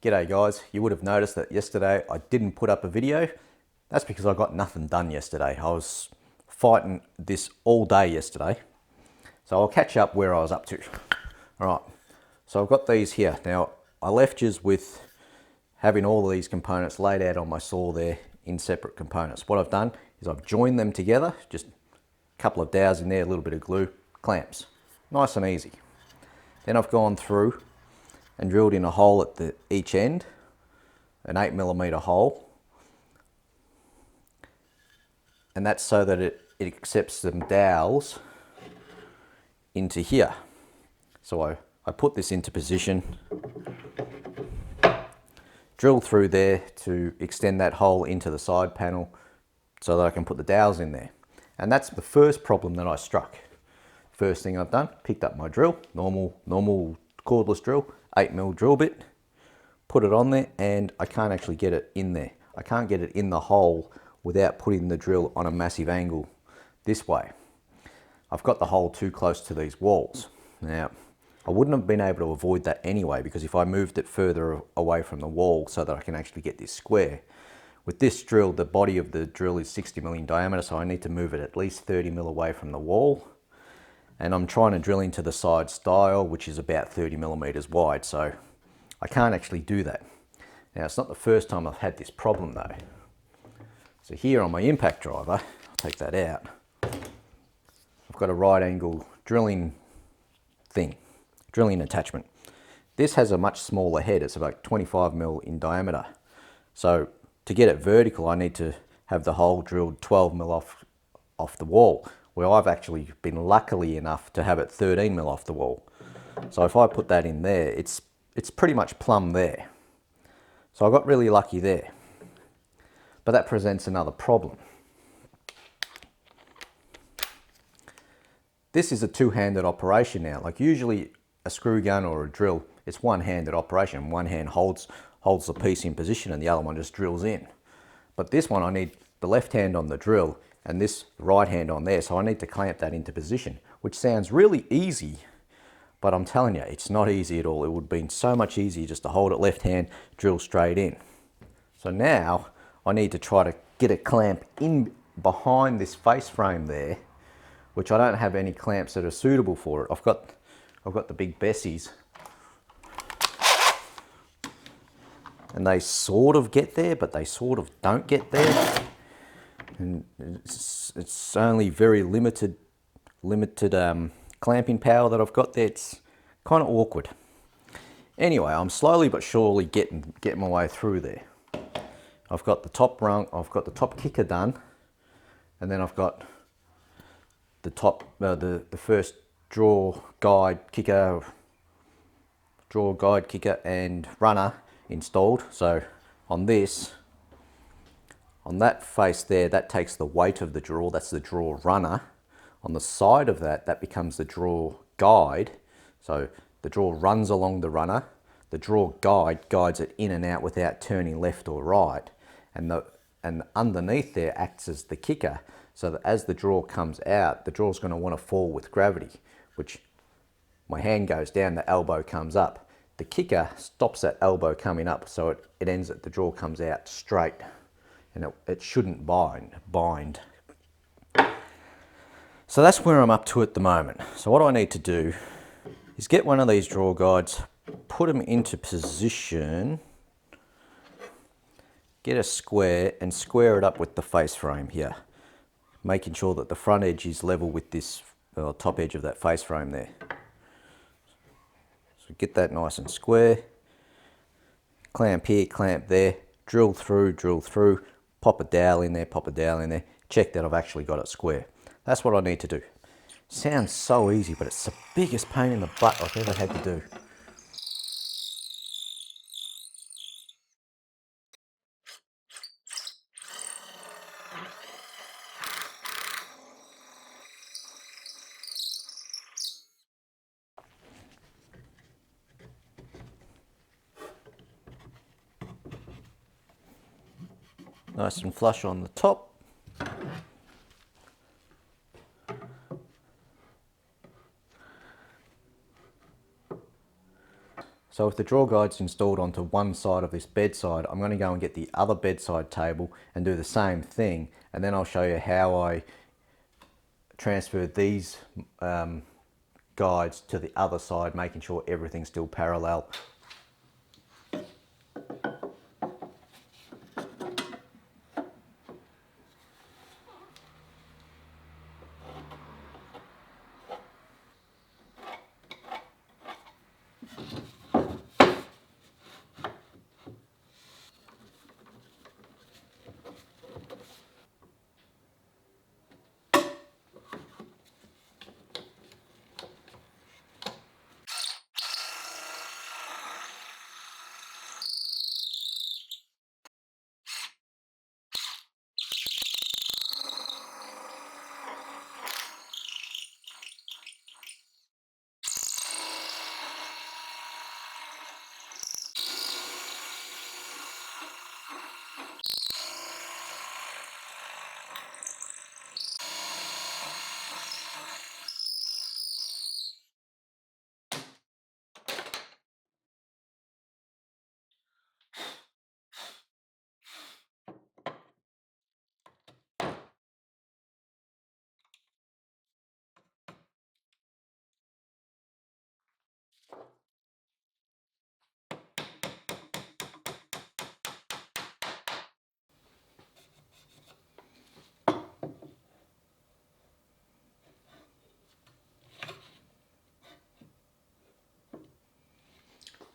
G'day guys, you would have noticed that yesterday I didn't put up a video. That's because I got nothing done yesterday. I was fighting this all day yesterday. So I'll catch up where I was up to. Alright, so I've got these here. Now I left you with having all of these components laid out on my saw there in separate components. What I've done is I've joined them together, just a couple of dowels in there, a little bit of glue, clamps. Nice and easy. Then I've gone through and drilled in a hole at each end, an 8mm hole, and that's so that it accepts some dowels into here. So I put this into position, drill through there to extend that hole into the side panel so that I can put the dowels in there. And that's the first problem that I struck. First thing I've done, picked up my drill, normal cordless drill, 8mm drill bit, put it on there, and I can't actually get it in there. I can't get it in the hole without putting the drill on a massive angle this way. I've got the hole too close to these walls. Now, I wouldn't have been able to avoid that anyway, because if I moved it further away from the wall so that I can actually get this square, with this drill, the body of the drill is 60mm in diameter, so I need to move it at least 30mm away from the wall. And I'm trying to drill into the side stile, which is about 30mm wide, so I can't actually do that. Now, it's not the first time I've had this problem though. So here on my impact driver, I'll take that out, I've got a right angle drilling attachment. This has a much smaller head, it's about 25mm in diameter. So to get it vertical, I need to have the hole drilled 12mm off the wall, where I've actually been lucky enough to have it 13mm off the wall. So if I put that in there, it's pretty much plumb there. So I got really lucky there. But that presents another problem. This is a two-handed operation now. Like usually a screw gun or a drill, it's one-handed operation. One hand holds the piece in position and the other one just drills in. But this one, I need the left hand on the drill and this right hand on there, so I need to clamp that into position, which sounds really easy, but I'm telling you, it's not easy at all. It would have been so much easier just to hold it left hand, drill straight in. So now I need to try to get a clamp in behind this face frame there, which I don't have any clamps that are suitable for it. I've got the big Bessies, and they sort of get there, but they sort of don't get there. And it's only very limited clamping power that I've got there. It's kind of awkward. Anyway, I'm slowly but surely getting my way through there. I've got the top rung, I've got the top kicker done, and then I've got the top the first draw guide kicker and runner installed. So on that face there, that takes the weight of the draw, that's the draw runner. On the side of that, that becomes the draw guide. So the draw runs along the runner, the draw guide guides it in and out without turning left or right. And underneath there acts as the kicker, so that as the draw comes out, the draw's going to want to fall with gravity, which my hand goes down, the elbow comes up. The kicker stops that elbow coming up, so it ends at the draw comes out straight. And it shouldn't bind. So that's where I'm up to at the moment. So what I need to do is get one of these draw guides, put them into position, get a square and square it up with the face frame here, making sure that the front edge is level with this top edge of that face frame there. So get that nice and square, clamp here, clamp there, drill through, pop a dowel in there, check that I've actually got it square. That's what I need to do. Sounds so easy, but it's the biggest pain in the butt I've ever had to do. Nice and flush on the top. So if the drawer guide's installed onto one side of this bedside, I'm going to go and get the other bedside table and do the same thing, and then I'll show you how I transfer these guides to the other side, making sure everything's still parallel.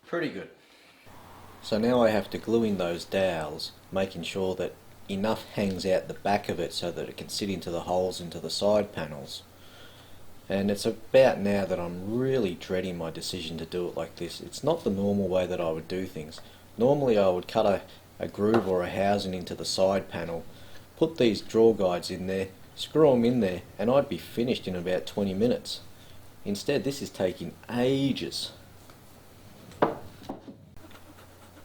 Pretty good. So now I have to glue in those dowels, making sure that enough hangs out the back of it so that it can sit into the holes into the side panels. And it's about now that I'm really dreading my decision to do it like this. It's not the normal way that I would do things. Normally I would cut a groove or a housing into the side panel, put these drawer guides in there, screw them in there, and I'd be finished in about 20 minutes. Instead, this is taking ages.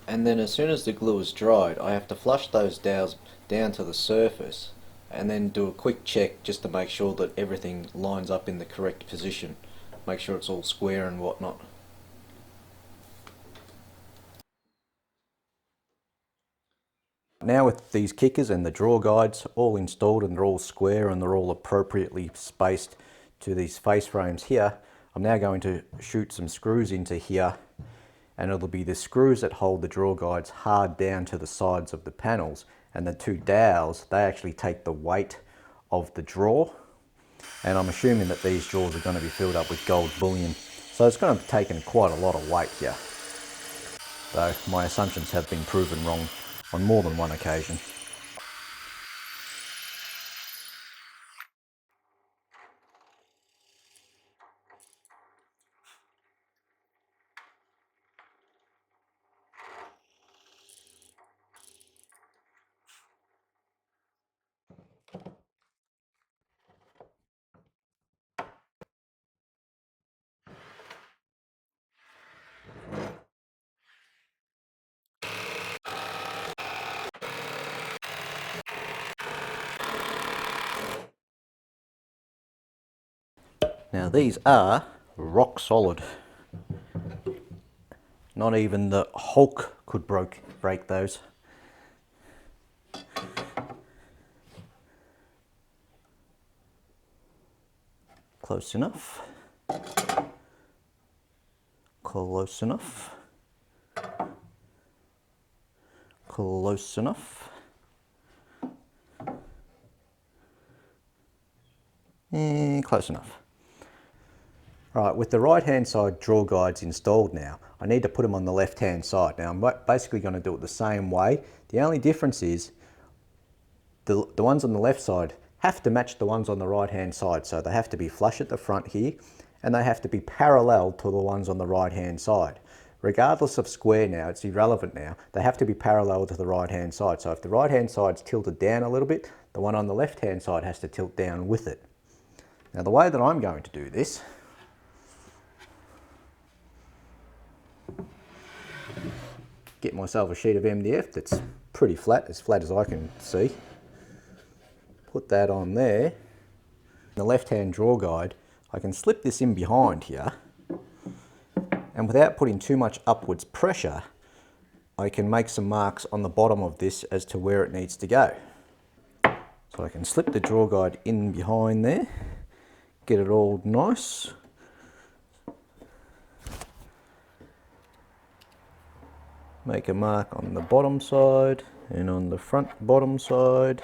And then as soon as the glue is dried, I have to flush those dowels down to the surface and then do a quick check just to make sure that everything lines up in the correct position. Make sure it's all square and whatnot. Now with these kickers and the drawer guides all installed and they're all square and they're all appropriately spaced to these face frames here, I'm now going to shoot some screws into here, and it'll be the screws that hold the drawer guides hard down to the sides of the panels, and the two dowels, they actually take the weight of the drawer, and I'm assuming that these drawers are going to be filled up with gold bullion, so it's going to have taken quite a lot of weight here, though my assumptions have been proven wrong on more than one occasion. Now these are rock solid. Not even the Hulk could break those. Close enough. Close enough. Close enough. And close enough. Right, with the right hand side drawer guides installed now, I need to put them on the left hand side. Now I'm basically going to do it the same way. The only difference is the ones on the left side have to match the ones on the right hand side. So they have to be flush at the front here, and they have to be parallel to the ones on the right hand side. Regardless of square now, it's irrelevant now, they have to be parallel to the right hand side. So if the right hand side's tilted down a little bit, the one on the left hand side has to tilt down with it. Now the way that I'm going to do this, get myself a sheet of MDF that's pretty flat as I can see. Put that on there. The left hand drawer guide, I can slip this in behind here, And without putting too much upwards pressure, I can make some marks on the bottom of this as to where it needs to go. So I can slip the drawer guide in behind there, get it all nice. Make a mark on the bottom side and on the front bottom side.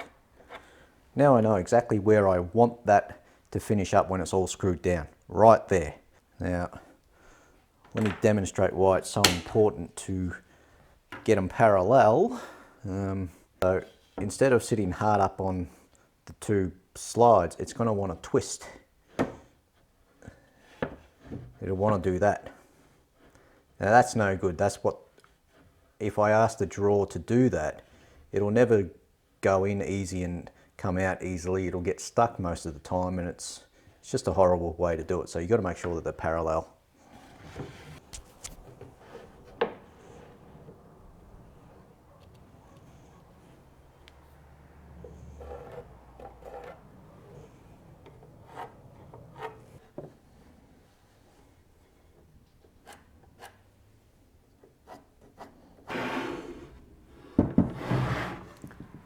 Now I know exactly where I want that to finish up when it's all screwed down, right there. Now, let me demonstrate why it's so important to get them parallel. So instead of sitting hard up on the two slides, it's going to want to twist. It'll want to do that. Now that's no good. That's what, if I ask the drawer to do that, it'll never go in easy and come out easily. It'll get stuck most of the time, and it's just a horrible way to do it. So you've got to make sure that they're parallel.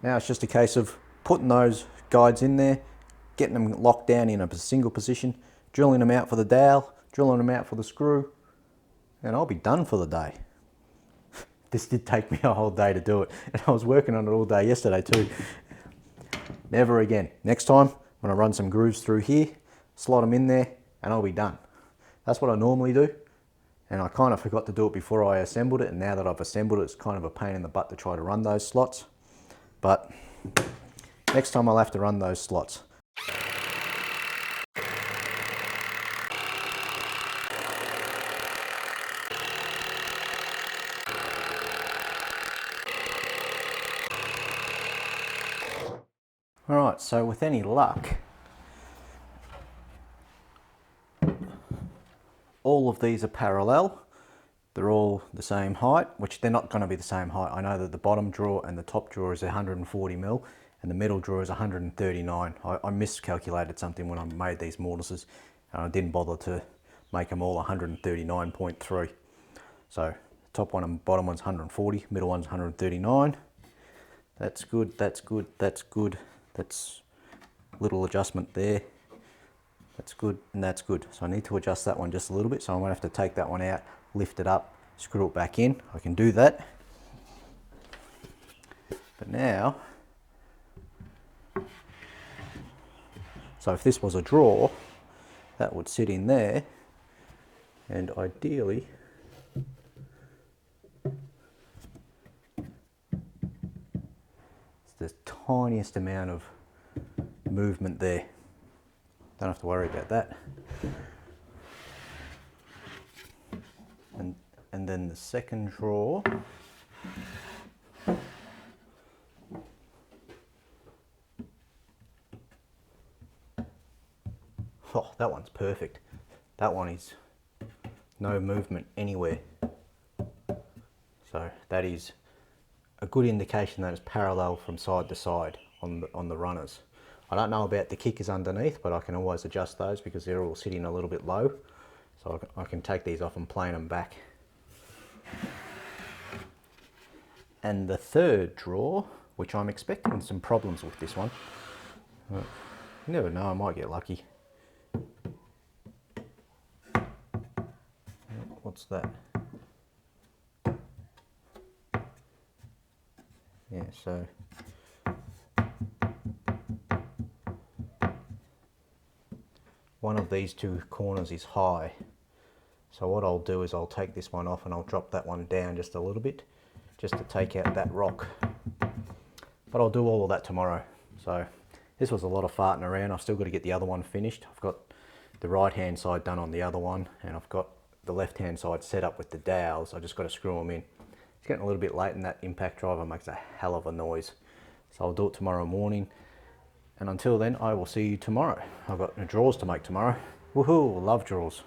Now it's just a case of putting those guides in there, getting them locked down in a single position, drilling them out for the dowel, drilling them out for the screw, and I'll be done for the day. This did take me a whole day to do it, and I was working on it all day yesterday too. Never again. Next time, when I run some grooves through here, slot them in there, and I'll be done. That's what I normally do, and I kind of forgot to do it before I assembled it, and now that I've assembled it, it's kind of a pain in the butt to try to run those slots. But next time I'll have to run those slots. Alright, so with any luck, all of these are parallel. They're all the same height, which they're not going to be the same height. I know that the bottom drawer and the top drawer is 140mm and the middle drawer is 139. I miscalculated something when I made these mortises, and I didn't bother to make them all 139.3. So top one and bottom one's 140, middle one's 139. That's good, that's good, that's good. That's a little adjustment there. That's good, and that's good. So I need to adjust that one just a little bit, so I'm going to have to take that one out, lift it up, screw it back in. I can do that. But now, so if this was a drawer, that would sit in there, and ideally, it's the tiniest amount of movement there. Don't have to worry about that. And then the second drawer, oh, that one's perfect. That one is no movement anywhere. So that is a good indication that it's parallel from side to side on the runners. I don't know about the kickers underneath, but I can always adjust those because they're all sitting a little bit low. So I can take these off and plane them back. And the third drawer, which I'm expecting some problems with this one. You never know, I might get lucky. What's that? Yeah, so one of these two corners is high. So what I'll do is I'll take this one off and I'll drop that one down just a little bit, just to take out that rock. But I'll do all of that tomorrow. So this was a lot of farting around. I've still got to get the other one finished. I've got the right hand side done on the other one, and I've got the left hand side set up with the dowels. I just got to screw them in. It's getting a little bit late, and that impact driver makes a hell of a noise. So I'll do it tomorrow morning. And until then, I will see you tomorrow. I've got drawers to make tomorrow. Woohoo, love drawers.